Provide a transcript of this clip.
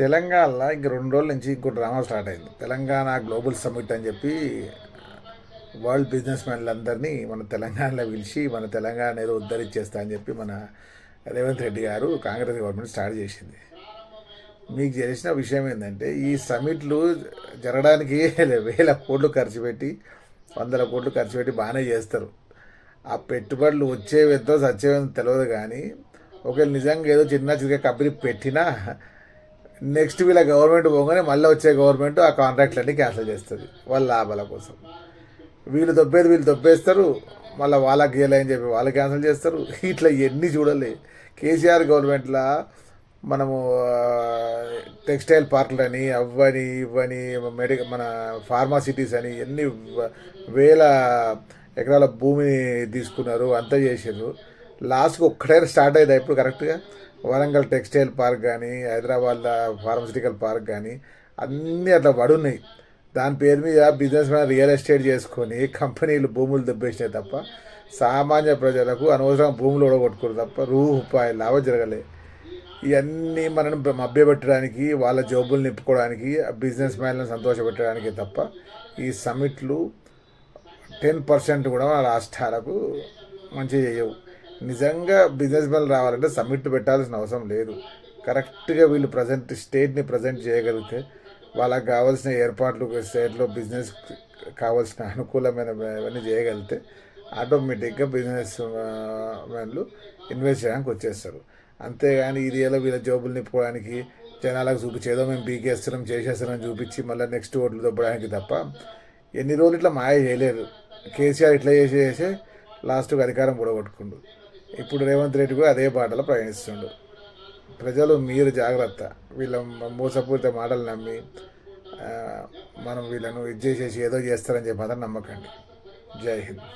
తెలంగాణలో ఇంక 2 రోజుల నుంచి ఇంకో డ్రామా స్టార్ట్ అయింది. తెలంగాణ గ్లోబల్ సమ్మిట్ అని చెప్పి వరల్డ్ బిజినెస్ మ్యాన్లందరినీ మన తెలంగాణలో పిలిచి మన తెలంగాణ ఏదో ఉద్ధరించేస్తా అని చెప్పి మన రేవంత్ రెడ్డి గారు కాంగ్రెస్ గవర్నమెంట్ స్టార్ట్ చేసింది. మీకు తెలిసిన విషయం ఏంటంటే ఈ సమ్మిట్లు జరగడానికి వేల కోట్లు ఖర్చు పెట్టి, వందల కోట్లు ఖర్చు పెట్టి బాగానే చేస్తారు. ఆ పెట్టుబడులు వచ్చేవేంతో సచ్చేవేంతో తెలియదు. కానీ ఒకవేళ నిజంగా ఏదో చిన్న చిన్న కంపెనీ పెట్టినా నెక్స్ట్ వీళ్ళ గవర్నమెంట్ పోగానే మళ్ళీ వచ్చే గవర్నమెంట్ ఆ కాంట్రాక్ట్లన్నీ క్యాన్సిల్ చేస్తుంది వాళ్ళ లాభాల కోసం. వీళ్ళు దొబ్బేస్తారు, మళ్ళీ వాళ్ళకి ఇవ్వలేని చెప్పి వాళ్ళు క్యాన్సిల్ చేస్తారు. ఇట్లా ఎన్ని చూడలే. కేసీఆర్ గవర్నమెంట్లో మనము టెక్స్టైల్ పార్కులని అవ్వని ఇవ్వని మన ఫార్మాసిటీస్ అని ఎన్ని వేల ఎకరాల భూమిని తీసుకున్నారు, అంతా చేసారు. లాస్ట్కి ఒక్కటైనా స్టార్ట్ అయ్యింది ఇప్పుడు కరెక్ట్గా. వరంగల్ టెక్స్టైల్ పార్క్ కానీ, హైదరాబాద్ ఫార్మసిటికల్ పార్క్ కానీ అన్నీ అట్లా పడున్నాయి. దాని పేరు మీద బిజినెస్ మ్యాన్ రియల్ ఎస్టేట్ చేసుకొని కంపెనీలు భూములు దెబ్బేసినాయి తప్ప సామాన్య ప్రజలకు అనవసరం భూములు ఓడగొట్టుకోరు తప్ప రూపాయి లాభం జరగలే. ఇవన్నీ మనం మభ్యపెట్టడానికి, వాళ్ళ జోబులు నింపుకోవడానికి, బిజినెస్ మ్యాన్లను సంతోషపెట్టడానికి తప్ప ఈ సమిట్లు 10% కూడా మన రాష్ట్రాలకు మంచి చేయవు. నిజంగా బిజినెస్ మ్యాన్ రావాలంటే సమ్మిట్ పెట్టాల్సిన అవసరం లేదు. కరెక్ట్గా వీళ్ళు స్టేట్ని ప్రజెంట్ చేయగలిగితే, వాళ్ళకి కావాల్సిన ఏర్పాట్లు స్టేట్లో బిజినెస్ కావాల్సిన అనుకూలమైన ఇవన్నీ చేయగలిగితే ఆటోమేటిక్గా బిజినెస్ మ్యాన్లు ఇన్వెస్ట్ చేయడానికి వచ్చేస్తారు. అంతేగాని ఇది ఏదో వీళ్ళ జాబులు నింపుకోవడానికి జనాలకు చూపించి ఏదో మేము పీకేస్తున్నాం చేసేస్తున్నాం చూపించి మళ్ళీ నెక్స్ట్ ఓట్లు దొబ్బడానికి తప్ప ఎన్ని రోజులు ఇట్లా మాయ చేయలేరు. కేసీఆర్ ఇట్లా చేసి లాస్ట్కి అధికారం కూడగొట్టుకుండు. ఇప్పుడు రేవంత్ రెడ్డి కూడా అదే బాటలో ప్రయాణిస్తుండు. ప్రజలు మీరు జాగ్రత్త. వీళ్ళ మోసపూరిత మాటలు నమ్మి మనం వీళ్ళను ఇది చేసేసి ఏదో చేస్తారని చెప్పి నమ్మకండి. జై హింద్.